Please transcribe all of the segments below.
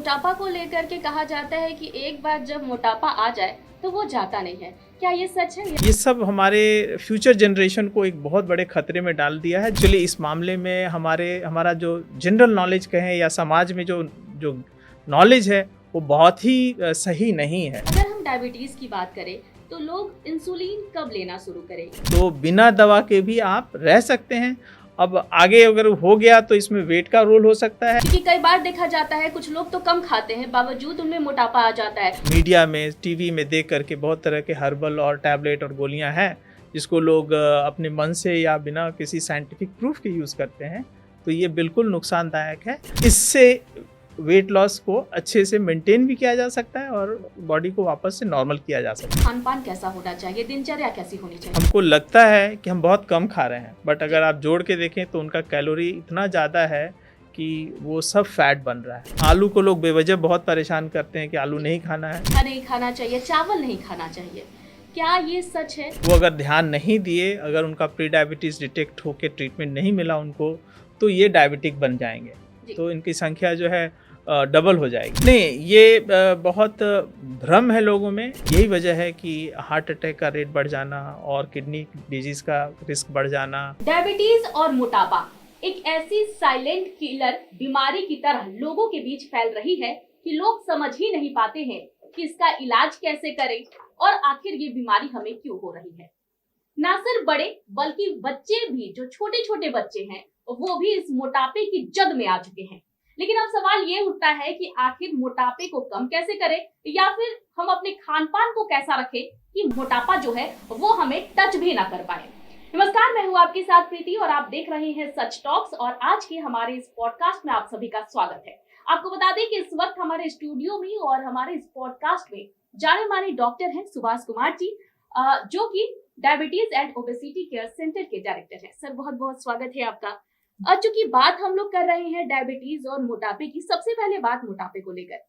मोटापा को लेकर के कहा जाता है कि एक बार जब मोटापा आ जाए तो वो जाता नहीं है। क्या ये सच है? ये सब हमारे फ्यूचर जनरेशन को एक बहुत बड़े खतरे में डाल दिया है। एक्चुअली इस मामले में हमारा जो जनरल नॉलेज कहें या समाज में जो जो नॉलेज है वो बहुत ही सही नहीं है। अगर हम डायबिटीज की बात करें तो लोग इंसुलिन कब लेना शुरू करें? तो बिना दवा के भी आप रह सकते हैं। अब आगे अगर हो गया तो इसमें वेट का रोल हो सकता है। क्योंकि कई बार देखा जाता है कुछ लोग तो कम खाते हैं बावजूद उनमें मोटापा आ जाता है। मीडिया में टीवी में देख करके बहुत तरह के हर्बल और टैबलेट और गोलियां हैं जिसको लोग अपने मन से या बिना किसी साइंटिफिक प्रूफ के यूज़ करते हैं। तो ये बिल्कुल नुकसानदायक है। इससे वेट लॉस को अच्छे से मेंटेन भी किया जा सकता है और बॉडी को वापस से नॉर्मल किया जा सकता है। खान पान कैसा होना चाहिए, दिनचर्या कैसी होनी चाहिए? हमको लगता है कि हम बहुत कम खा रहे हैं, बट अगर आप जोड़ के देखें तो उनका कैलोरी इतना ज़्यादा है कि वो सब फैट बन रहा है। आलू को लोग बेवजह बहुत परेशान करते हैं कि आलू नहीं खाना है, नहीं खाना चाहिए, चावल नहीं खाना चाहिए। क्या ये सच है? वो अगर ध्यान नहीं दिए, अगर उनका प्री डायबिटीज़ डिटेक्ट होकर ट्रीटमेंट नहीं मिला उनको, तो ये डायबिटिक बन जाएंगे। तो इनकी संख्या जो है डबल हो जाएगी। नहीं, ये बहुत भ्रम है लोगों में। यही वजह है कि हार्ट अटैक का रेट बढ़ जाना और किडनी डिजीज का रिस्क बढ़ जाना। डायबिटीज और मोटापा एक ऐसी साइलेंट किलर बीमारी की तरह लोगों के बीच फैल रही है कि लोग समझ ही नहीं पाते हैं कि इसका इलाज कैसे करें और आखिर ये बीमारी हमें क्यों हो रही है। ना सिर्फ बड़े बल्कि बच्चे भी, जो छोटे छोटे बच्चे हैं, वो भी इस मोटापे की जद में आ चुके हैं। लेकिन अब सवाल ये उठता है कि आखिर मोटापे को कम कैसे करें या फिर हम अपने खान पान को कैसा रखें कि मोटापा जो है वो हमें टच भी ना कर पाए। नमस्कार, मैं हूँ आपके साथ प्रीति और आप देख रहे हैं सच टॉक्स और आज के हमारे इस पॉडकास्ट में आप सभी का स्वागत है। आपको बता दें कि इस वक्त हमारे स्टूडियो में और हमारे इस पॉडकास्ट में जाने माने डॉक्टर हैं सुभाष कुमार जी, जो कि diabetes and obesity care centre के डायरेक्टर हैं। सर, बहुत बहुत स्वागत है आपका। चूंकि बात हम लोग कर रहे हैं डायबिटीज और मोटापे की, सबसे पहले बात मोटापे को लेकर।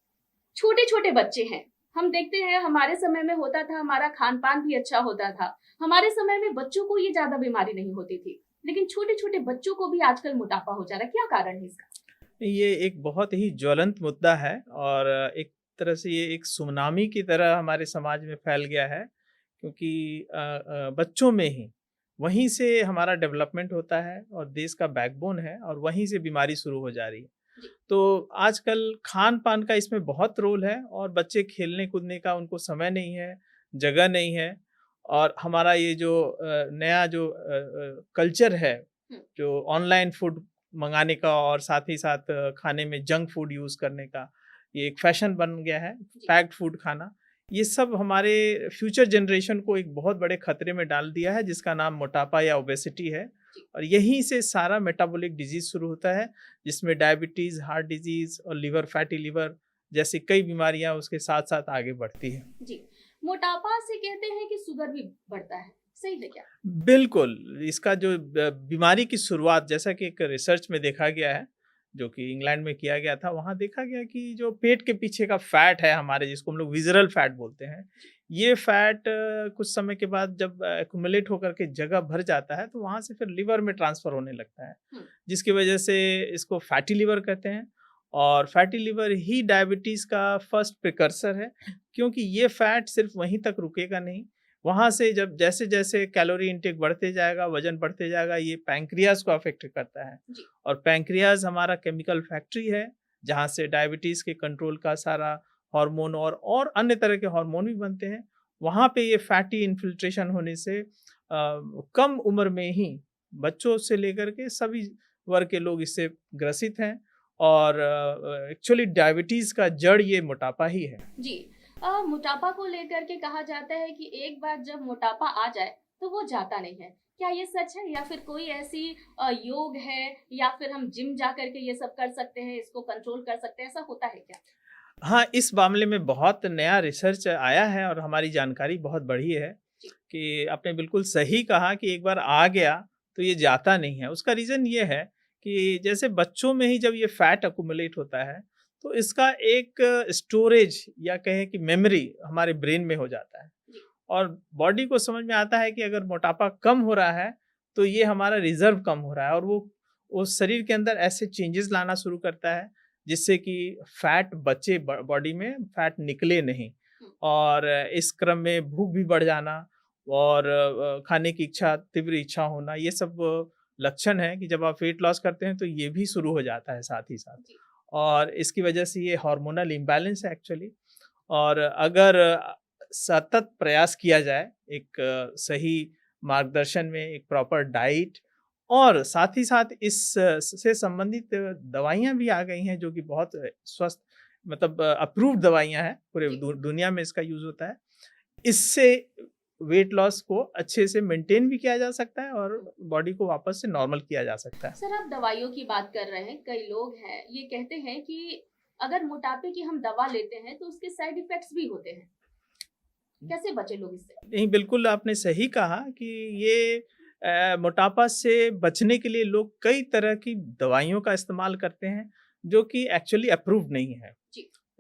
छोटे छोटे बच्चे हैं, हम देखते हैं हमारे समय में होता था, हमारा खान पान भी अच्छा होता था, हमारे समय में बच्चों को ये ज्यादा बीमारी नहीं होती थी, लेकिन छोटे छोटे बच्चों को भी आजकल मोटापा हो जा रहा है। क्या कारण है इसका? ये एक बहुत ही ज्वलंत मुद्दा है और एक तरह से ये एक सुनामी की तरह हमारे समाज में फैल गया है, क्योंकि बच्चों में ही वहीं से हमारा डेवलपमेंट होता है और देश का बैकबोन है और वहीं से बीमारी शुरू हो जा रही है। तो आजकल खान पान का इसमें बहुत रोल है और बच्चे खेलने कूदने का उनको समय नहीं है, जगह नहीं है। और हमारा ये जो नया जो कल्चर है, जो ऑनलाइन फूड मंगाने का और साथ ही साथ खाने में जंक फूड यूज़ करने का, ये एक फैशन बन गया है, पैक्ड फूड खाना। ये सब हमारे फ्यूचर जनरेशन को एक बहुत बड़े खतरे में डाल दिया है, जिसका नाम मोटापा या ओबेसिटी है। और यहीं से सारा मेटाबॉलिक डिजीज शुरू होता है, जिसमें डायबिटीज़, हार्ट डिजीज और लिवर, फैटी लिवर जैसी कई बीमारियां उसके साथ साथ आगे बढ़ती है। जी, मोटापा से कहते हैं कि शुगर भी बढ़ता है, सही है क्या? बिल्कुल। इसका जो बीमारी की शुरुआत, जैसा कि एक रिसर्च में देखा गया है जो कि इंग्लैंड में किया गया था, वहाँ देखा गया कि जो पेट के पीछे का फैट है हमारे, जिसको हम लोग विज़रल फैट बोलते हैं, ये फैट कुछ समय के बाद जब एक्युमुलेट होकर के जगह भर जाता है तो वहाँ से फिर लिवर में ट्रांसफ़र होने लगता है, जिसकी वजह से इसको फैटी लिवर कहते हैं। और फैटी लिवर ही डायबिटीज़ का फर्स्ट प्रिकर्सर है, क्योंकि ये फैट सिर्फ वहीं तक रुकेगा नहीं, वहाँ से जब जैसे जैसे कैलोरी इंटेक बढ़ते जाएगा, वजन बढ़ते जाएगा, ये पैंक्रियाज को अफेक्ट करता है। और पैंक्रियाज हमारा केमिकल फैक्ट्री है, जहाँ से डायबिटीज़ के कंट्रोल का सारा हार्मोन और अन्य तरह के हार्मोन भी बनते हैं। वहाँ पे ये फैटी इन्फिल्ट्रेशन होने से कम उम्र में ही बच्चों से लेकर के सभी वर्ग के लोग इससे ग्रसित हैं। और एक्चुअली डायबिटीज़ का जड़ ये मोटापा ही है। जी, मोटापा को लेकर के कहा जाता है कि एक बार जब मोटापा आ जाए तो वो जाता नहीं है। क्या ये सच है या फिर कोई ऐसी योग है या फिर हम जिम जा करके ये सब कर सकते हैं, इसको कंट्रोल कर सकते हैं, ऐसा होता है क्या? हाँ, इस मामले में बहुत नया रिसर्च आया है और हमारी जानकारी बहुत बढ़ी है कि आपने बिल्कुल सही कहा कि एक बार आ गया तो ये जाता नहीं है। उसका रीज़न ये है कि जैसे बच्चों में ही जब ये फैट अकुमुलेट होता है तो इसका एक स्टोरेज या कहें कि मेमोरी हमारे ब्रेन में हो जाता है और बॉडी को समझ में आता है कि अगर मोटापा कम हो रहा है तो ये हमारा रिजर्व कम हो रहा है और वो शरीर के अंदर ऐसे चेंजेस लाना शुरू करता है जिससे कि फैट बचे, बॉडी में फैट निकले नहीं, और इस क्रम में भूख भी बढ़ जाना और खाने की इच्छा, तीव्र इच्छा होना, ये सब लक्षण है कि जब आप वेट लॉस करते हैं तो ये भी शुरू हो जाता है साथ ही साथ। और इसकी वजह से ये हार्मोनल इम्बैलेंस है एक्चुअली। और अगर सतत प्रयास किया जाए एक सही मार्गदर्शन में, एक प्रॉपर डाइट, और साथ ही साथ इस से संबंधित दवाइयाँ भी आ गई हैं जो कि बहुत स्वस्थ, मतलब अप्रूव्ड दवाइयाँ हैं, पूरे दुनिया में इसका यूज होता है। इससे वेट लॉस को अच्छे से मेंटेन भी किया जा सकता है और बॉडी को वापस से नॉर्मल किया जा सकता है। सर, आप दवाइयों की बात कर रहे हैं, कई लोग हैं ये कहते हैं कि अगर मोटापे की हम दवा लेते हैं तो उसके साइड इफेक्ट्स भी होते हैं, कैसे बचे लोग इससे? नहीं, बिल्कुल आपने सही कहा कि ये मोटापा से बचने के लिए लोग कई तरह की दवाइयों का इस्तेमाल करते हैं जो कि एक्चुअली अप्रूव्ड नहीं है।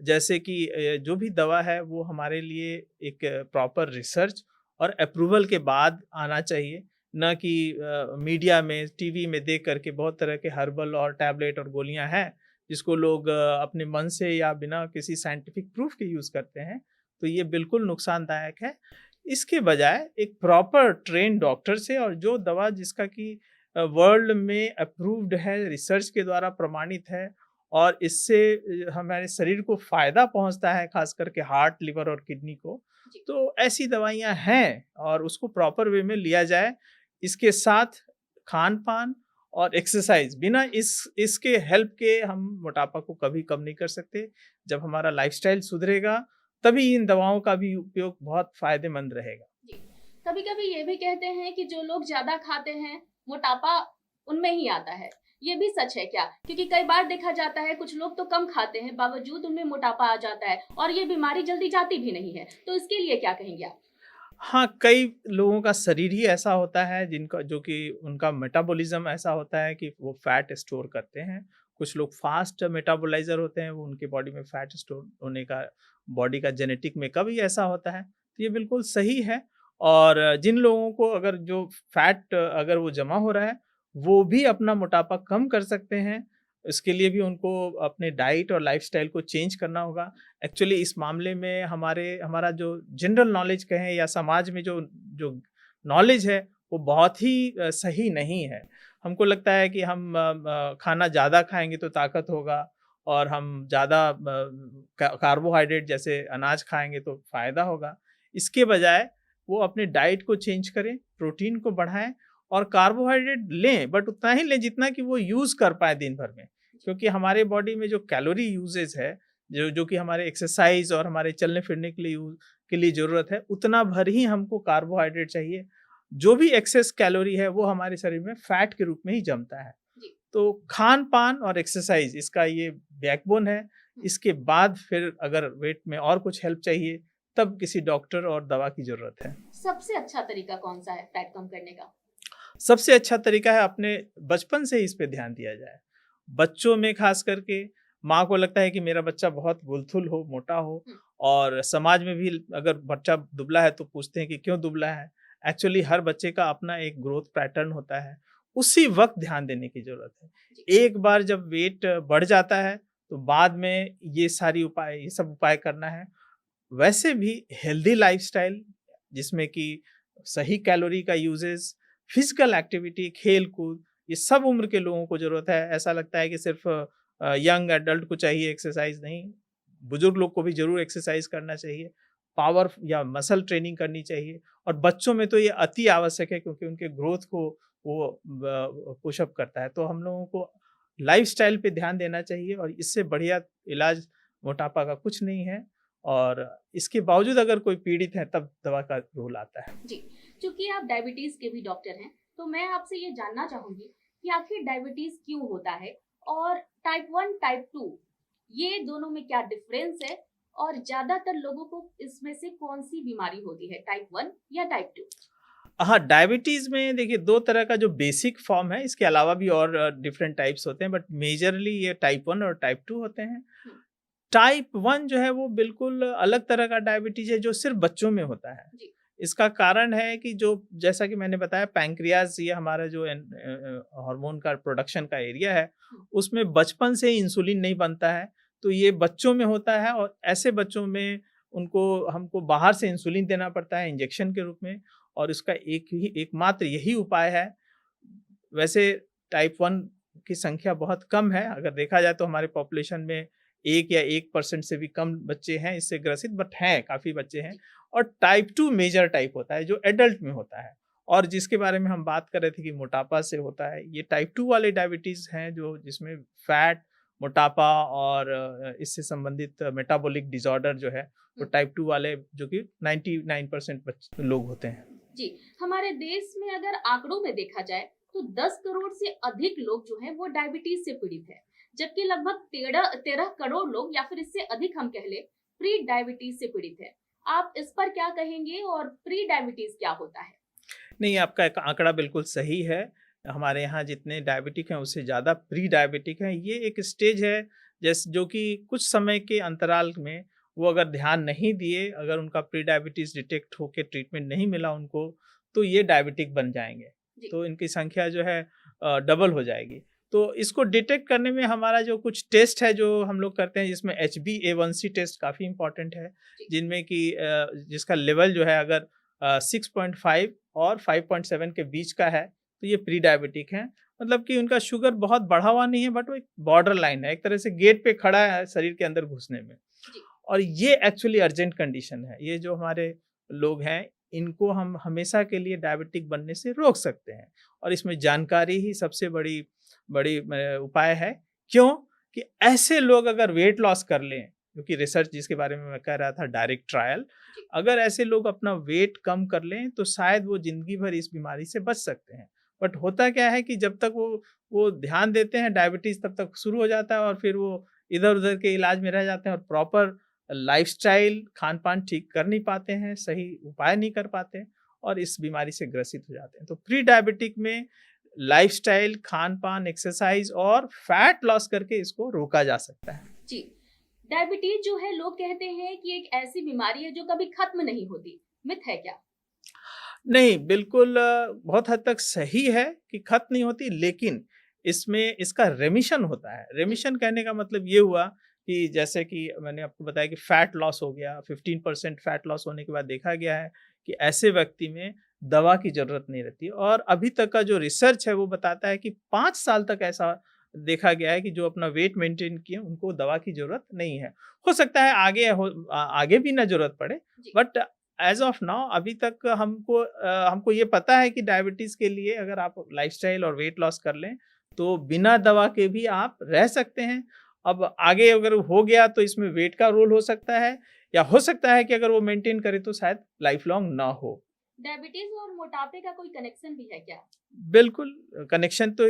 जैसे कि जो भी दवा है वो हमारे लिए एक प्रॉपर रिसर्च और अप्रूवल के बाद आना चाहिए, न कि मीडिया में, टीवी में देख करके बहुत तरह के हर्बल और टैबलेट और गोलियां हैं जिसको लोग अपने मन से या बिना किसी साइंटिफिक प्रूफ के यूज़ करते हैं, तो ये बिल्कुल नुकसानदायक है। इसके बजाय एक प्रॉपर ट्रेन डॉक्टर से, और जो दवा जिसका कि वर्ल्ड में अप्रूव्ड है, रिसर्च के द्वारा प्रमाणित है और इससे हमारे शरीर को फ़ायदा पहुंचता है, खास करके हार्ट, लिवर और किडनी को, तो ऐसी दवाइयां हैं और उसको प्रॉपर वे में लिया जाए। इसके साथ खान पान और एक्सरसाइज, बिना इसके हेल्प के हम मोटापा को कभी कम नहीं कर सकते। जब हमारा लाइफस्टाइल सुधरेगा तभी इन दवाओं का भी उपयोग बहुत फायदेमंद रहेगा। कभी कभी ये भी कहते हैं कि जो लोग ज्यादा खाते हैं मोटापा उनमें ही आता है, ये भी सच है क्या? क्योंकि कई बार देखा जाता है कुछ लोग तो कम खाते हैं बावजूद उनमें मोटापा आ जाता है और ये बीमारी जल्दी जाती भी नहीं है, तो इसके लिए क्या कहेंगे आप? हाँ, कई लोगों का शरीर ही ऐसा होता है जिनका, जो कि उनका मेटाबॉलिज्म ऐसा होता है कि वो फैट स्टोर करते हैं। कुछ लोग फास्ट मेटाबोलाइजर होते हैं, वो उनके बॉडी में फैट स्टोर होने का, बॉडी का जेनेटिक मेकअप ही ऐसा होता है। तो ये बिल्कुल सही है। और जिन लोगों को अगर जो फैट अगर वो जमा हो रहा है, वो भी अपना मोटापा कम कर सकते हैं। इसके लिए भी उनको अपने डाइट और लाइफस्टाइल को चेंज करना होगा। एक्चुअली इस मामले में हमारा जो जनरल नॉलेज कहें या समाज में जो जो नॉलेज है वो बहुत ही सही नहीं है। हमको लगता है कि हम खाना ज़्यादा खाएंगे तो ताकत होगा, और हम ज़्यादा कार्बोहाइड्रेट जैसे अनाज खाएंगे तो फ़ायदा होगा। इसके बजाय वो अपने डाइट को चेंज करें, प्रोटीन को बढ़ाएं और कार्बोहाइड्रेट लें, बट उतना ही लें जितना कि वो यूज़ कर पाए दिन भर में। क्योंकि हमारे बॉडी में जो कैलोरी यूजेज है, जो कि हमारे एक्सरसाइज और हमारे चलने फिरने के लिए ज़रूरत है, उतना भर ही हमको कार्बोहाइड्रेट चाहिए। जो भी एक्सेस कैलोरी है वो हमारे शरीर में फैट के रूप में ही जमता है। तो खान पान और एक्सरसाइज इसका ये बैकबोन है। इसके बाद फिर अगर वेट में और कुछ हेल्प चाहिए तब किसी डॉक्टर और दवा की जरूरत है। सबसे अच्छा तरीका कौन सा है फैट कम करने का? सबसे अच्छा तरीका है अपने बचपन से ही इस पे ध्यान दिया जाए। बच्चों में खास करके माँ को लगता है कि मेरा बच्चा बहुत गुलथुल हो, मोटा हो, और समाज में भी अगर बच्चा दुबला है तो पूछते हैं कि क्यों दुबला है। एक्चुअली हर बच्चे का अपना एक ग्रोथ पैटर्न होता है, उसी वक्त ध्यान देने की जरूरत है। एक बार जब वेट बढ़ जाता है तो बाद में ये सब उपाय करना है। वैसे भी हेल्दी लाइफस्टाइल जिसमें कि सही कैलोरी का यूजेस, फिजिकल एक्टिविटी, खेल कूद, ये सब उम्र के लोगों को जरूरत है। ऐसा लगता है कि सिर्फ यंग एडल्ट को चाहिए एक्सरसाइज, नहीं, बुजुर्ग लोग को भी जरूर एक्सरसाइज करना चाहिए, पावर या मसल ट्रेनिंग करनी चाहिए। और बच्चों में तो ये अति आवश्यक है क्योंकि उनके ग्रोथ को वो पुशअप करता है। तो हम लोगों को लाइफस्टाइल पे ध्यान देना चाहिए और इससे बढ़िया इलाज मोटापा का कुछ नहीं है। और इसके बावजूद अगर कोई पीड़ित है तब दवा का रोल आता है। जी, क्योंकि आप डायबिटीज के भी डॉक्टर हैं तो मैं आपसे ये जानना चाहूंगी कि आखिर डायबिटीज क्यों होता है और टाइप 1 टाइप 2 ये दोनों में क्या डिफरेंस है, और ज्यादातर लोगों को इसमें से कौन सी बीमारी होती है, टाइप 1 या टाइप 2? हाँ, डायबिटीज में देखिए दो तरह का जो बेसिक फॉर्म है, इसके अलावा भी और डिफरेंट टाइप्स होते हैं, बट मेजरली ये टाइप 1 और टाइप 2 होते हैं। टाइप 1 जो है वो बिल्कुल अलग तरह का डायबिटीज है जो सिर्फ बच्चों में होता है। इसका कारण है कि जो जैसा कि मैंने बताया पैंक्रियाज ये हमारा जो हार्मोन का प्रोडक्शन का एरिया है उसमें बचपन से इंसुलिन नहीं बनता है। तो ये बच्चों में होता है और ऐसे बच्चों में उनको हमको बाहर से इंसुलिन देना पड़ता है इंजेक्शन के रूप में और इसका एकमात्र यही उपाय है। वैसे टाइप 1 की संख्या बहुत कम है, अगर देखा जाए तो हमारे पॉपुलेशन में 1 या 1% से भी कम बच्चे हैं इससे ग्रसित, बट हैं काफ़ी बच्चे हैं। और टाइप 2 मेजर टाइप होता है जो एडल्ट में होता है और जिसके बारे में हम बात कर रहे थे कि मोटापा से होता है। ये टाइप 2 वाले डायबिटीज़ हैं जो जिसमें फैट, मोटापा और इससे संबंधित मेटाबॉलिक डिसऑर्डर जो है वो टाइप 2 वाले जो कि 99% लोग होते हैं। जी, हमारे देश में अगर आंकड़ों में देखा जाए तो 10 करोड़ से अधिक लोग जो हैं वो डायबिटीज से पीड़ित हैं, जबकि लगभग 13 करोड़ लोग या फिर इससे अधिक हम कह ले प्री डायबिटीज से पीड़ित हैं। आप इस पर क्या कहेंगे और प्री डायबिटीज क्या होता है? नहीं, आपका एक आंकड़ा बिल्कुल सही है। हमारे यहाँ जितने डायबिटिक हैं उससे ज़्यादा प्री डायबिटिक हैं। ये एक स्टेज है जो कि कुछ समय के अंतराल में वो अगर ध्यान नहीं दिए, अगर उनका प्री डायबिटीज़ डिटेक्ट होके ट्रीटमेंट नहीं मिला उनको, तो ये डायबिटिक बन जाएंगे। तो इनकी संख्या जो है डबल हो जाएगी। तो इसको डिटेक्ट करने में हमारा जो कुछ टेस्ट है जो हम लोग करते हैं, जिसमें HbA1c टेस्ट काफ़ी इंपॉर्टेंट है, जिनमें कि जिसका लेवल जो है अगर 6.5 और 5.7 के बीच का है तो ये प्री डायबिटिक है। मतलब कि उनका शुगर बहुत बढ़ा हुआ नहीं है, बट वो एक बॉर्डर लाइन है, एक तरह से गेट पे खड़ा है शरीर के अंदर घुसने में। और ये एक्चुअली अर्जेंट कंडीशन है। ये जो हमारे लोग हैं इनको हम हमेशा के लिए डायबिटिक बनने से रोक सकते हैं और इसमें जानकारी ही सबसे बड़ी उपाय है। क्यों कि ऐसे लोग अगर वेट लॉस कर लें, क्योंकि रिसर्च जिसके बारे में मैं कह रहा था डायरेक्ट ट्रायल, अगर ऐसे लोग अपना वेट कम कर लें तो शायद वो जिंदगी भर इस बीमारी से बच सकते हैं। बट होता क्या है कि जब तक वो ध्यान देते हैं डायबिटीज तब तक शुरू हो जाता है और फिर वो इधर उधर के इलाज में रह जाते हैं और प्रॉपर लाइफस्टाइल खान पान ठीक कर नहीं पाते हैं, सही उपाय नहीं कर पाते हैं और इस बीमारी से ग्रसित हो जाते हैं। तो प्री डायबिटिक में लाइफस्टाइल, खान पान, एक्सरसाइज और फैट लॉस करके इसको रोका जा सकता है। जी, डायबिटीज जो है लोग कहते हैं कि एक ऐसी बीमारी है जो कभी खत्म नहीं होती, मिथ है क्या? नहीं, बिल्कुल बहुत हद तक सही है कि खत्म नहीं होती, लेकिन इसमें इसका रेमिशन होता है। रेमिशन कहने का मतलब ये हुआ कि जैसे कि मैंने आपको बताया कि फैट लॉस हो गया, 15% फैट लॉस होने के बाद देखा गया है कि ऐसे व्यक्ति में दवा की ज़रूरत नहीं रहती और अभी तक का जो रिसर्च है वो बताता है कि 5 साल तक ऐसा देखा गया है कि जो अपना वेट मेंटेन किए उनको दवा की ज़रूरत नहीं है। हो सकता है आगे भी ना ज़रूरत पड़े, बट एज़ ऑफ नाउ अभी तक हमको ये पता है कि डायबिटीज़ के लिए अगर आप लाइफ़स्टाइल और वेट लॉस कर लें तो बिना दवा के भी आप रह सकते हैं। अब आगे अगर हो गया तो इसमें वेट का रोल हो सकता है या हो सकता है कि अगर वो मेंटेन करे तो शायद लाइफ लॉन्ग ना हो। डायबिटीज और मोटापे का कोई कनेक्शन भी है क्या? बिल्कुल, कनेक्शन तो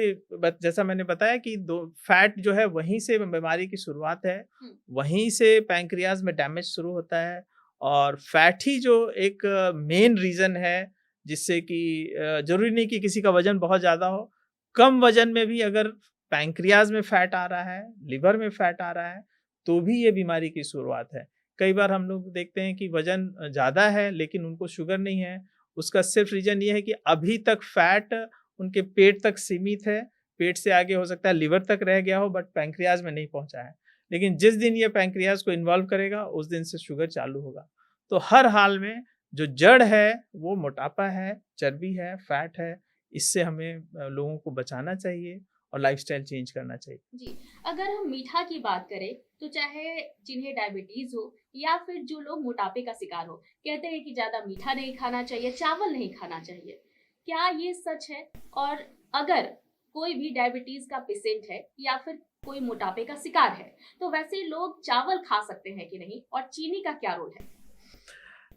जैसा मैंने बताया कि दो फैट जो है वहीं से बीमारी की शुरुआत है, वहीं से पैंक्रियाज में डैमेज शुरू होता है और फैट ही जो एक मेन रीज़न है जिससे कि ज़रूरी नहीं कि किसी का वज़न बहुत ज़्यादा हो, कम वज़न में भी अगर पैंक्रियाज में फैट आ रहा है, लिवर में फैट आ रहा है, तो भी ये बीमारी की शुरुआत है। कई बार हम लोग देखते हैं कि वज़न ज़्यादा है लेकिन उनको शुगर नहीं है, उसका सिर्फ रीज़न ये है कि अभी तक फैट उनके पेट तक सीमित है, पेट से आगे हो सकता है लिवर तक रह गया हो बट पैंक्रियाज में नहीं पहुंचा है। लेकिन जिस दिन ये पैंक्रियाज को इन्वॉल्व करेगा उस दिन से शुगर चालू होगा। तो हर हाल में जो जड़ है वो मोटापा है, चर्बी है, फैट है, इससे हमें लोगों को बचाना चाहिए और लाइफस्टाइल चेंज करना चाहिए। जी, अगर हम मीठा की बात करें तो चाहे जिन्हें डायबिटीज हो या फिर जो लोग मोटापे का शिकार हो, कहते हैं कि ज्यादा मीठा नहीं खाना चाहिए, चावल नहीं खाना चाहिए। क्या ये सच है? और अगर कोई भी डायबिटीज का पेशेंट है या फिर कोई मोटापे का शिकार है तो वैसे लोग चावल खा सकते हैं कि नहीं, और चीनी का क्या रोल है?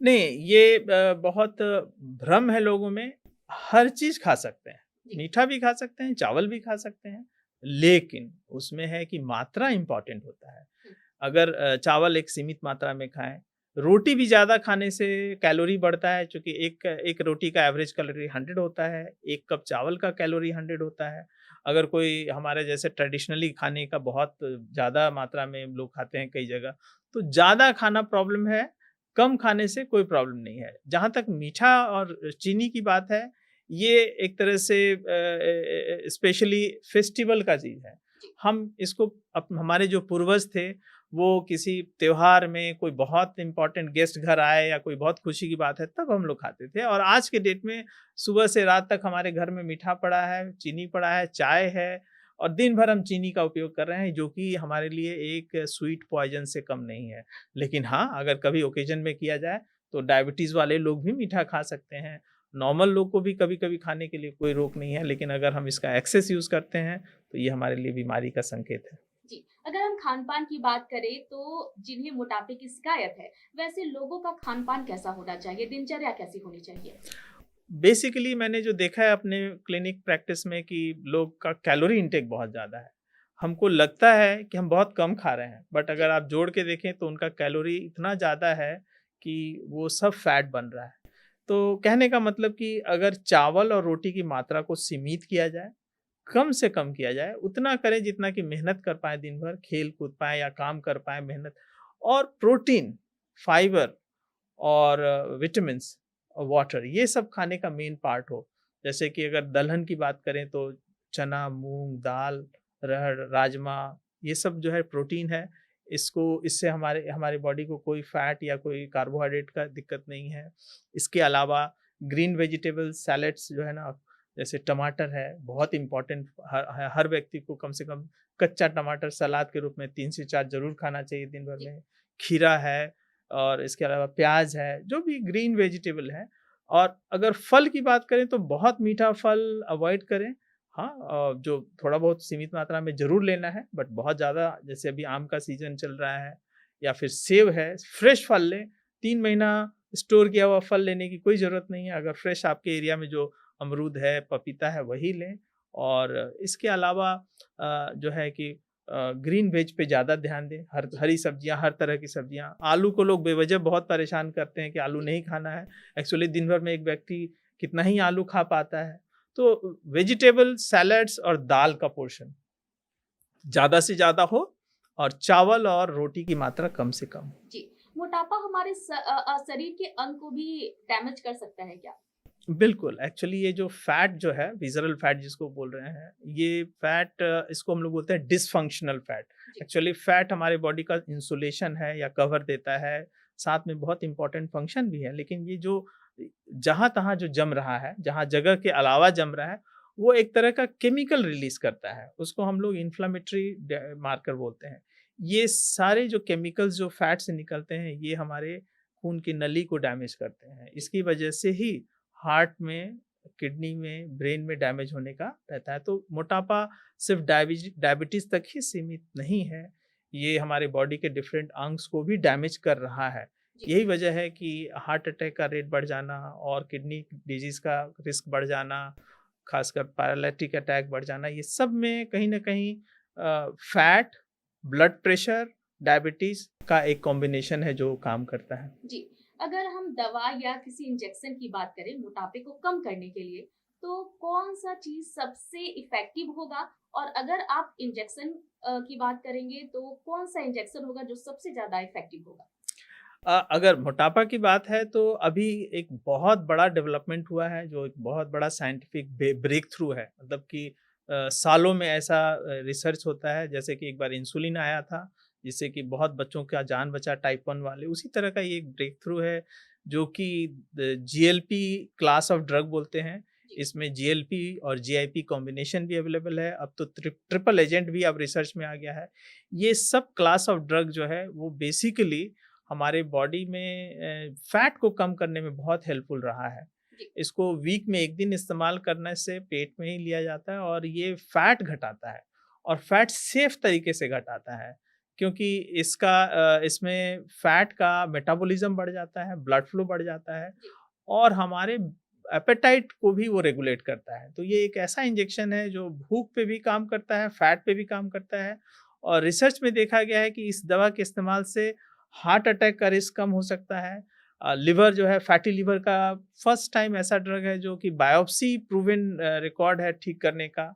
नहीं, ये बहुत भ्रम है लोगों में। हर चीज़ खा सकते हैं, मीठा भी खा सकते हैं, चावल भी खा सकते हैं, लेकिन उसमें है कि मात्रा इम्पॉर्टेंट होता है। अगर चावल एक सीमित मात्रा में खाएं, रोटी भी ज़्यादा खाने से कैलोरी बढ़ता है, क्योंकि एक रोटी का एवरेज कैलोरी 100 होता है, एक कप चावल का कैलोरी 100 होता है। अगर कोई हमारे जैसे ट्रेडिशनली खाने का बहुत ज़्यादा मात्रा में लोग खाते हैं कई जगह, तो ज़्यादा खाना प्रॉब्लम है, कम खाने से कोई प्रॉब्लम नहीं है। जहाँ तक मीठा और चीनी की बात है, ये एक तरह से स्पेशली फेस्टिवल का चीज़ है। हम इसको हमारे जो पूर्वज थे वो किसी त्योहार में कोई बहुत इंपॉर्टेंट गेस्ट घर आए या कोई बहुत खुशी की बात है तब हम लोग खाते थे, और आज के डेट में सुबह से रात तक हमारे घर में मीठा पड़ा है, चीनी पड़ा है, चाय है, और दिन भर हम चीनी का उपयोग कर रहे हैं, जो कि हमारे लिए एक स्वीट पॉइजन से कम नहीं है। लेकिन हाँ, अगर कभी ओकेजन में किया जाए तो डायबिटीज़ वाले लोग भी मीठा खा सकते हैं, नॉर्मल लोग को भी कभी कभी खाने के लिए कोई रोक नहीं है, लेकिन अगर हम इसका एक्सेस यूज़ करते हैं तो ये हमारे लिए बीमारी का संकेत है। जी, अगर हम खान-पान की बात करें तो जिन्हें मोटापे की शिकायत है, वैसे लोगों का खान-पान कैसा होना चाहिए? दिनचर्या कैसी होनी चाहिए? बेसिकली मैंने जो देखा है अपने क्लिनिक प्रैक्टिस में कि लोग का कैलोरी इंटेक बहुत ज़्यादा है। हमको लगता है कि हम बहुत कम खा रहे हैं, बट अगर आप जोड़ के देखें तो उनका कैलोरी इतना ज़्यादा है कि वो सब फैट बन रहा है। तो कहने का मतलब कि अगर चावल और रोटी की मात्रा को सीमित किया जाए, कम से कम किया जाए, उतना करें जितना कि मेहनत कर पाएँ दिन भर, खेल कूद पाएँ या काम कर पाएँ मेहनत, और प्रोटीन, फाइबर और विटामिन्स और वाटर, ये सब खाने का मेन पार्ट हो। जैसे कि अगर दलहन की बात करें तो चना, मूँग, दाल, अरहर, राजमा, ये सब जो है प्रोटीन है। इससे हमारे हमारी बॉडी को कोई फैट या कोई कार्बोहाइड्रेट का दिक्कत नहीं है। इसके अलावा ग्रीन वेजिटेबल्स, सैलेड्स जो है ना, जैसे टमाटर है, बहुत इम्पोर्टेंट, हर व्यक्ति को कम से कम कच्चा टमाटर सलाद के रूप में 3 से 4 ज़रूर खाना चाहिए दिन भर में। खीरा है, और इसके अलावा प्याज है, जो भी ग्रीन वेजिटेबल है। और अगर फल की बात करें तो बहुत मीठा फल अवॉइड करें। हाँ, जो थोड़ा बहुत सीमित मात्रा में ज़रूर लेना है, बट बहुत ज़्यादा, जैसे अभी आम का सीज़न चल रहा है या फिर सेब है, फ्रेश फल लें। 3 महीना स्टोर किया हुआ फल लेने की कोई ज़रूरत नहीं है। अगर फ्रेश आपके एरिया में जो अमरूद है, पपीता है, वही लें। और इसके अलावा जो है कि ग्रीन वेज पे ज़्यादा ध्यान दें, हरी सब्जियां, हर तरह की सब्जियां। आलू को लोग बेवजह बहुत परेशान करते हैं कि आलू नहीं खाना है। एक्चुअली दिन भर में एक व्यक्ति कितना ही आलू खा पाता है। तो वेजिटेबल, सैलड्स और दाल का पोर्शन ज़्यादा से ज़्यादा हो, और चावल और रोटी की मात्रा कम से कम। जी, मोटापा हमारे शरीर के अंग को भी डैमेज कर सकता है क्या? बिल्कुल, एक्चुअली ये जो फैट जो है, विज़रल फैट जिसको बोल रहे हैं, ये फैट, इसको हम लोग बोलते हैं डिसफंक्शनल फैट। एक्चुअली फैट हमारे बॉडी का इंसुलेशन है या कवर देता है, साथ में बहुत इंपॉर्टेंट फंक्शन भी है। लेकिन ये जो जहाँ-तहाँ जो जम रहा है, जहाँ जगह के अलावा जम रहा है, वो एक तरह का केमिकल रिलीज़ करता है। उसको हम लोग इन्फ्लेमेटरी मार्कर बोलते हैं। ये सारे जो केमिकल्स जो फैट से निकलते हैं, ये हमारे खून की नली को डैमेज करते हैं। इसकी वजह से ही हार्ट में, किडनी में, ब्रेन में डैमेज होने का रहता है। तो मोटापा सिर्फ डायबिटीज़ तक ही सीमित नहीं है, ये हमारे बॉडी के डिफरेंट अंग्स को भी डैमेज कर रहा है। यही वजह है कि हार्ट अटैक का रेट बढ़ जाना और किडनी डिजीज़ का रिस्क बढ़ जाना, खासकर पैरालिटिक अटैक बढ़ जाना, ये सब में कहीं न कहीं फैट, ब्लड प्रेशर, डायबिटीज़ का एक कॉम्बिनेशन है जो काम करता है। जी, अगर हम दवा या किसी इंजेक्शन की बात करें मोटापे को कम करने के लिए, तो कौन-सा चीज़ सबसे इफ़ेक्टिव होगा? और अगर आप इंजेक्शन की बात करेंगे तो कौन-सा इंजेक्शन होगा जो सबसे ज़्यादा इफ़ेक्टिव होगा? अगर मोटापा की बात है तो अभी एक बहुत बड़ा डेवलपमेंट हुआ है, जो एक बहुत बड़ा साइंटिफिक ब्रेक थ्रू है। मतलब कि सालों में ऐसा रिसर्च होता है, जैसे कि एक बार इंसुलिन आया था, जिससे कि बहुत बच्चों का जान बचा, टाइप 1 वाले। उसी तरह का ये एक ब्रेक थ्रू है, जो कि जीएलपी क्लास ऑफ ड्रग बोलते हैं। इसमें जीएलपी और जीआईपी कॉम्बिनेशन भी अवेलेबल है। अब तो ट्रिपल एजेंट भी अब रिसर्च में आ गया है। ये सब क्लास ऑफ ड्रग जो है वो बेसिकली हमारे बॉडी में फैट को कम करने में बहुत हेल्पफुल रहा है। इसको वीक में 1 दिन इस्तेमाल करने से पेट में ही लिया जाता है, और ये फैट घटाता है, और फैट सेफ तरीके से घटाता है, क्योंकि इसमें फैट का मेटाबॉलिज्म बढ़ जाता है, ब्लड फ्लो बढ़ जाता है, और हमारे एपेटाइट को भी वो रेगुलेट करता है। तो ये एक ऐसा इंजेक्शन है जो भूख पे भी काम करता है, फैट पे भी काम करता है, और रिसर्च में देखा गया है कि इस दवा के इस्तेमाल से हार्ट अटैक का रिस्क कम हो सकता है। लिवर जो है, फैटी लिवर का फर्स्ट टाइम ऐसा ड्रग है जो कि बायोप्सी प्रूवन रिकॉर्ड है ठीक करने का,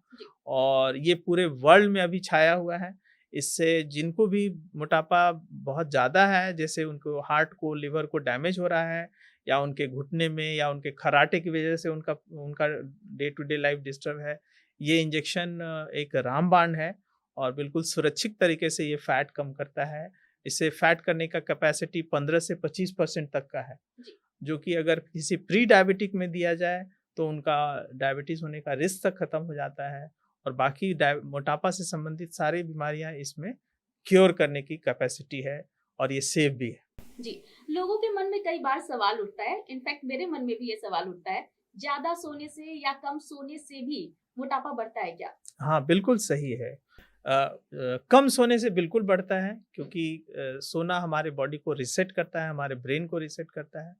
और ये पूरे वर्ल्ड में अभी छाया हुआ है। इससे जिनको भी मोटापा बहुत ज़्यादा है, जैसे उनको हार्ट को, लिवर को डैमेज हो रहा है, या उनके घुटने में या उनके खर्राटे की वजह से उनका उनका day to day life disturb है, ये इंजेक्शन एक रामबाण है और बिल्कुल सुरक्षित तरीके से ये फैट कम करता है। इसे फैट करने का कैपेसिटी 15 से 25% तक का है, जो कि अगर किसी प्री डायबिटिक में दिया जाए तो उनका डायबिटीज़ होने का रिस्क तक खत्म हो जाता है और बाकी मोटापा से संबंधित सारी बीमारियां इसमें क्योर करने की कैपेसिटी है और ये सेफ भी है। जी, लोगों के मन में कई बार सवाल उठता है, इनफैक्ट मेरे मन में भी ये सवाल उठता है, ज्यादा सोने से या कम सोने से भी मोटापा बढ़ता है क्या? हाँ, बिल्कुल सही है। कम सोने से बिल्कुल बढ़ता है, क्योंकि सोना हमारे बॉडी को रीसेट करता है, हमारे ब्रेन को रीसेट करता है।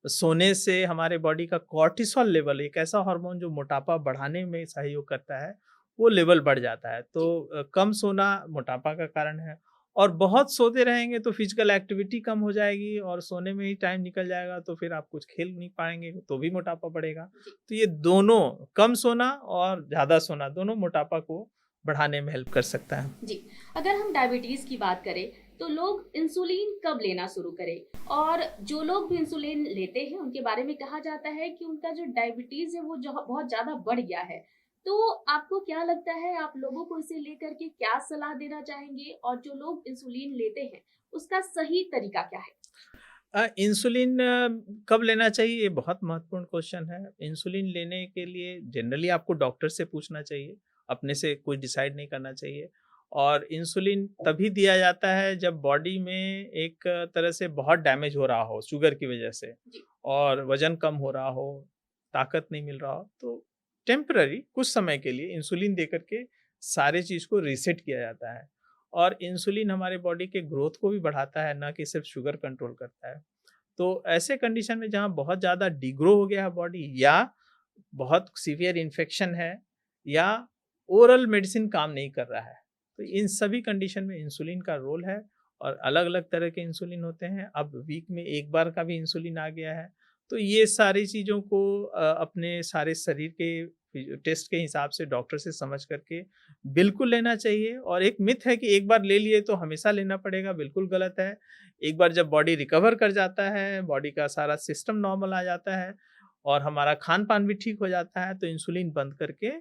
सोने से हमारे बॉडी का कॉर्टिसोल लेवल, एक ऐसा हार्मोन जो मोटापा बढ़ाने में सहयोग करता है, वो लेवल बढ़ जाता है। तो कम सोना मोटापा का कारण है और बहुत सोते रहेंगे तो फिजिकल एक्टिविटी कम हो जाएगी और सोने में ही टाइम निकल जाएगा, तो फिर आप कुछ खेल नहीं पाएंगे तो भी मोटापा बढ़ेगा। तो ये दोनों, कम सोना और ज़्यादा सोना, दोनों मोटापा को बढ़ाने में हेल्प कर सकता है। जी, अगर हम डायबिटीज की बात करें तो लोग इंसुलिन कब लेना शुरू करें? और जो लोग भी इंसुलिन लेते हैं उनके बारे में कहा जाता है कि उनका जो डायबिटीज है वो जो बहुत ज्यादा बढ़ गया है। तो आपको क्या लगता है, आप लोगों को इसे लेकर के क्या सलाह देना चाहेंगे? और जो लोग इंसुलिन लेते हैं उसका सही तरीका क्या है? इंसुलिन कब लेना चाहिए, ये बहुत महत्वपूर्ण क्वेश्चन है। इंसुलिन लेने के लिए जनरली आपको डॉक्टर से पूछना चाहिए, अपने से कुछ डिसाइड नहीं करना चाहिए। और इंसुलिन तभी दिया जाता है जब बॉडी में एक तरह से बहुत डैमेज हो रहा हो शुगर की वजह से, और वजन कम हो रहा हो, ताकत नहीं मिल रहा हो, तो टेम्पररी कुछ समय के लिए इंसुलिन दे करके सारे चीज़ को रीसेट किया जाता है। और इंसुलिन हमारे बॉडी के ग्रोथ को भी बढ़ाता है, ना कि सिर्फ शुगर कंट्रोल करता है। तो ऐसे कंडीशन में जहाँ बहुत ज़्यादा डिग्रो हो गया है बॉडी, या बहुत सीवियर इन्फेक्शन है, या ओरल मेडिसिन काम नहीं कर रहा है, तो इन सभी कंडीशन में इंसुलिन का रोल है। और अलग अलग तरह के इंसुलिन होते हैं, अब वीक में एक बार का भी इंसुलिन आ गया है। तो ये सारी चीज़ों को अपने सारे शरीर के टेस्ट के हिसाब से डॉक्टर से समझ करके बिल्कुल लेना चाहिए। और एक मिथ है कि एक बार ले लिए तो हमेशा लेना पड़ेगा, बिल्कुल गलत है। एक बार जब बॉडी रिकवर कर जाता है, बॉडी का सारा सिस्टम नॉर्मल आ जाता है और हमारा खान पान भी ठीक हो जाता है, तो इंसुलिन बंद करके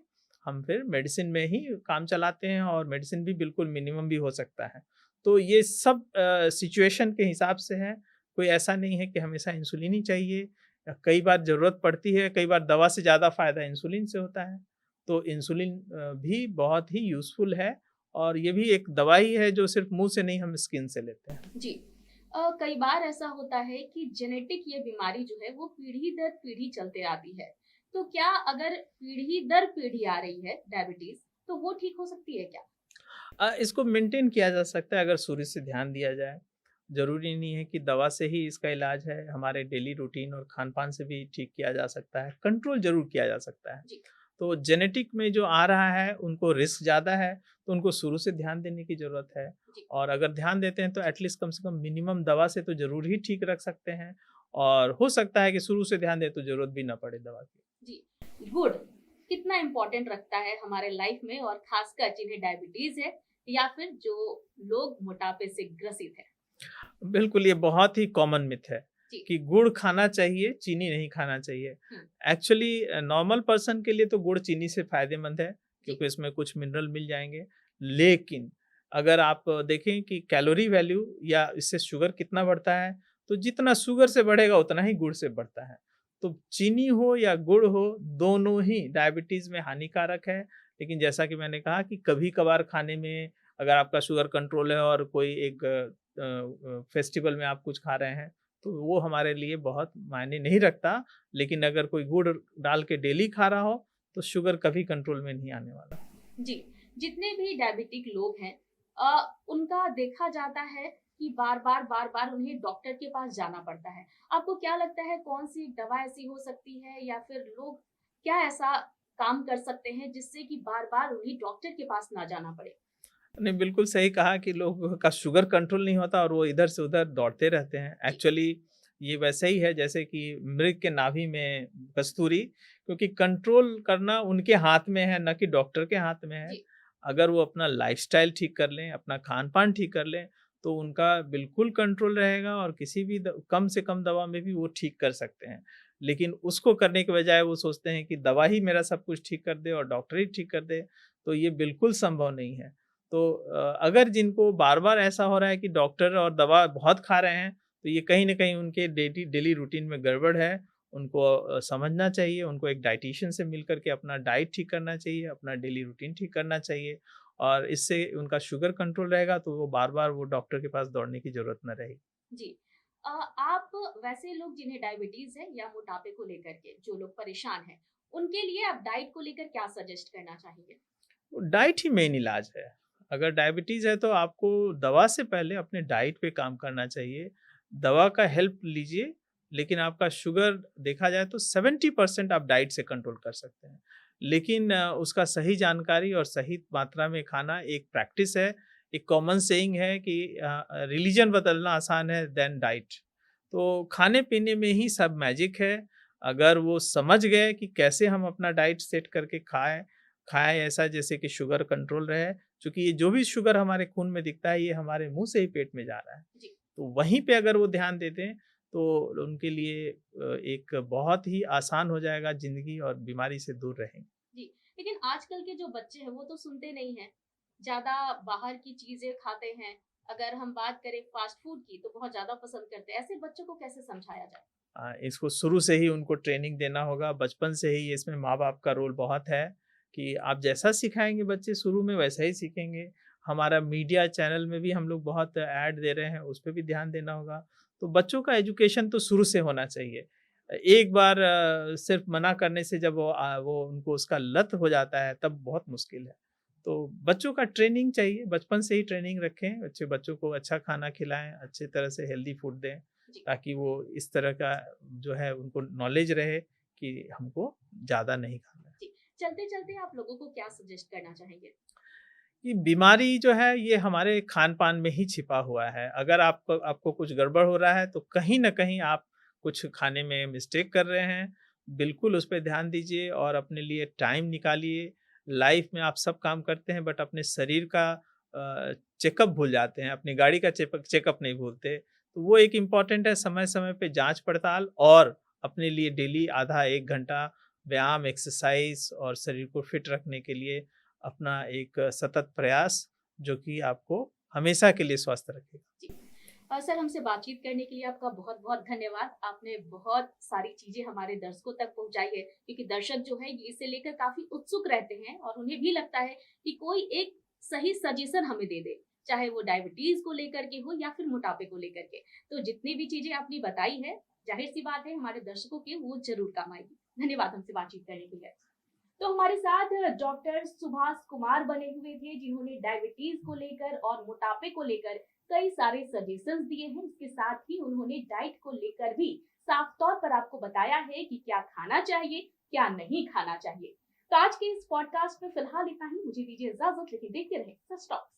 हम फिर मेडिसिन में ही काम चलाते हैं, और मेडिसिन भी बिल्कुल मिनिमम भी हो सकता है। तो ये सब सिचुएशन के हिसाब से है, कोई ऐसा नहीं है कि हमेशा इंसुलिन ही चाहिए। कई बार ज़रूरत पड़ती है, कई बार दवा से ज़्यादा फ़ायदा इंसुलिन से होता है। तो इंसुलिन भी बहुत ही यूज़फुल है, और ये भी एक दवाई है जो सिर्फ मुँह से नहीं, हम स्किन से लेते हैं। जी, कई बार ऐसा होता है कि जेनेटिक ये बीमारी जो है वो पीढ़ी दर पीढ़ी चलते आती है। तो क्या अगर पीढ़ी दर पीढ़ी आ रही है डायबिटीज, तो वो ठीक हो सकती है क्या? इसको मेंटेन किया जा सकता है अगर शुरू से ध्यान दिया जाए। ज़रूरी नहीं है कि दवा से ही इसका इलाज है, हमारे डेली रूटीन और खान-पान से भी ठीक किया जा सकता है, कंट्रोल ज़रूर किया जा सकता है। जी। तो जेनेटिक में जो आ रहा है उनको रिस्क ज़्यादा है, तो उनको शुरू से ध्यान देने की ज़रूरत है। जी। और अगर ध्यान देते हैं तो एटलीस्ट कम से कम मिनिमम दवा से तो ज़रूर ही ठीक रख सकते हैं, और हो सकता है कि शुरू से ध्यान दें तो ज़रूरत भी ना पड़े दवा की। जी, गुड कितना इम्पोर्टेंट रखता है हमारे लाइफ में, और खासकर जिन्हें डायबिटीज है या फिर जो लोग मोटापे से ग्रसित है? बिल्कुल, ये बहुत ही कॉमन मिथ है जी। कि गुड़ खाना चाहिए, चीनी नहीं खाना चाहिए। एक्चुअली नॉर्मल पर्सन के लिए तो गुड़ चीनी से फ़ायदेमंद है, क्योंकि इसमें कुछ मिनरल मिल जाएँगे। लेकिन अगर आप देखें कि कैलोरी वैल्यू या इससे शुगर कितना बढ़ता है, तो जितना शुगर से बढ़ेगा उतना ही गुड़ से बढ़ता है। तो चीनी हो या गुड़ हो, दोनों ही डायबिटीज़ में हानिकारक है। लेकिन जैसा कि मैंने कहा कि कभी-कभार खाने में, अगर आपका शुगर कंट्रोल है और कोई एक फेस्टिवल में आप कुछ खा रहे हैं, तो वो हमारे लिए बहुत मायने नहीं रखता। लेकिन अगर कोई गुड़ डाल के डेली खा रहा हो, तो शुगर कभी कंट्रोल में नहीं आने वाला। जी, जितने भी डायबिटिक लोग हैं, उनका देखा जाता है कि बार-बार उन्हें डॉक्टर के पास जाना पड़ता है। आपको क्या लगता है, कौन-सी दवा ऐसी हो सकती है या फिर लोग क्या ऐसा काम कर सकते हैं जिससे कि बार-बार उन्हें डॉक्टर के पास ना जाना पड़े? नहीं, बिल्कुल सही कहा कि लोगों का शुगर कंट्रोल नहीं होता और वो इधर से उधर दौड़ते रहते हैं। एक्चुअली ये वैसे ही है जैसे कि मृग के नाभि में कस्तूरी, क्योंकि कंट्रोल करना उनके हाथ में है, ना कि डॉक्टर के हाथ में है। जी। अगर वो अपना लाइफस्टाइल ठीक कर लें, अपना खान-पान ठीक कर लें, तो उनका बिल्कुल कंट्रोल रहेगा और किसी भी कम से कम दवा में भी वो ठीक कर सकते हैं। लेकिन उसको करने के बजाय वो सोचते हैं कि दवा ही मेरा सब कुछ ठीक कर दे और डॉक्टर ही ठीक कर दे, तो ये बिल्कुल संभव नहीं है। तो अगर जिनको बार-बार ऐसा हो रहा है कि डॉक्टर और दवा बहुत खा रहे हैं, तो ये कहीं न कहीं उनके डेली डेली रूटीन में गड़बड़ है। उनको समझना चाहिए, उनको एक डायटीशियन से मिल कर के अपना डाइट ठीक करना चाहिए, अपना डेली रूटीन ठीक करना चाहिए और इससे उनका शुगर कंट्रोल रहेगा, तो वो बार-बार वो डॉक्टर के पास दौड़ने की ज़रूरत ना रहेगी। जी। आप वैसे लोग जिन्हें डायबिटीज है या मोटापे को लेकर के जो लोग परेशान हैं, उनके लिए आप डाइट को लेकर क्या सजेस्ट करना चाहेंगे? डाइट ही मेन इलाज है। अगर डायबिटीज़ है तो आपको दवा से पहले अपने डाइट पे काम करना चाहिए। दवा का हेल्प लीजिए, लेकिन आपका शुगर देखा जाए तो 70% आप डाइट से कंट्रोल कर सकते हैं। लेकिन उसका सही जानकारी और सही मात्रा में खाना एक प्रैक्टिस है। एक कॉमन सेइंग है कि रिलीजन बदलना आसान है देन डाइट। तो खाने-पीने में ही सब मैजिक है। अगर वो समझ गए कि कैसे हम अपना डाइट सेट करके खाएँ ऐसा जैसे कि शुगर कंट्रोल रहे, क्योंकि ये जो भी शुगर हमारे खून में दिखता है ये हमारे मुँह से ही पेट में जा रहा है। जी। तो वहीं पे अगर वो ध्यान देते हैं तो उनके लिए एक बहुत ही आसान हो जाएगा ज़िंदगी और बीमारी से दूर रहेंगे। जी, लेकिन आजकल के जो बच्चे हैं वो तो सुनते नहीं हैं, ज़्यादा बाहर की चीज़ें खाते हैं। अगर हम बात करें फास्ट फूड की तो बहुत ज़्यादा पसंद करते हैं। ऐसे बच्चों को कैसे समझाया जाए? इसको शुरू से ही उनको ट्रेनिंग देना होगा, बचपन से ही इसमें माँ-बाप का रोल बहुत है कि आप जैसा सिखाएँगे बच्चे शुरू में वैसा ही सीखेंगे। हमारा मीडिया चैनल में भी हम लोग बहुत ऐड दे रहे हैं, उस पे भी ध्यान देना होगा। तो बच्चों का एजुकेशन तो शुरू से होना चाहिए। एक बार सिर्फ मना करने से जब वो उनको उसका लत हो जाता है तब बहुत मुश्किल है। तो बच्चों का ट्रेनिंग चाहिए, बचपन से ही ट्रेनिंग रखें, अच्छे बच्चों को अच्छा खाना खिलाएँ, अच्छे तरह से हेल्दी फूड दें। जी। ताकि वो इस तरह का जो है उनको नॉलेज रहे कि हमको ज़्यादा नहीं खाना है। जी, चलते-चलते आप लोगों को क्या सजेस्ट करना चाहेंगे? ये बीमारी जो है ये हमारे खान-पान में ही छिपा हुआ है। अगर आपको आपको कुछ गड़बड़ हो रहा है तो कहीं न कहीं आप कुछ खाने में मिस्टेक कर रहे हैं। बिल्कुल उस पे ध्यान दीजिए और अपने लिए टाइम निकालिए। लाइफ में आप सब काम करते हैं बट अपने शरीर का चेकअप भूल जाते हैं, अपनी गाड़ी का चेकअप नहीं भूलते। तो वो एक इम्पॉर्टेंट है समय-समय पे जाँच-पड़ताल और अपने लिए डेली आधा 1 घंटा व्यायाम, एक्सरसाइज़ और शरीर को फिट रखने के लिए अपना एक सतत प्रयास जो कि आपको हमेशा के लिए स्वस्थ रखेगा। जी। सर हमसे बातचीत करने के लिए आपका बहुत-बहुत धन्यवाद। आपने बहुत सारी चीज़ें हमारे दर्शकों तक पहुँचाई है क्योंकि दर्शक जो है ये इसे लेकर काफ़ी उत्सुक रहते हैं और उन्हें भी लगता है कि कोई एक सही सजेशन हमें दे दे, चाहे वो डायबिटीज़ को लेकर के हो या फिर मोटापे को लेकर के। तो जितनी भी चीज़ें आपने बताई है, ज़ाहिर-सी बात है हमारे दर्शकों के वो ज़रूर काम आएगी। धन्यवाद हमसे बातचीत करने के लिए। तो हमारे साथ डॉक्टर सुभाष कुमार बने हुए थे जिन्होंने डायबिटीज को लेकर और मोटापे को लेकर कई सारे सजेशंस दिए हैं। इसके साथ ही उन्होंने डाइट को लेकर भी साफ तौर पर आपको बताया है कि क्या खाना चाहिए, क्या नहीं खाना चाहिए। तो आज के इस पॉडकास्ट में फिलहाल इतना ही। मुझे दीजिए इजाजत, लेकिन देखते रहे सच टॉक्स।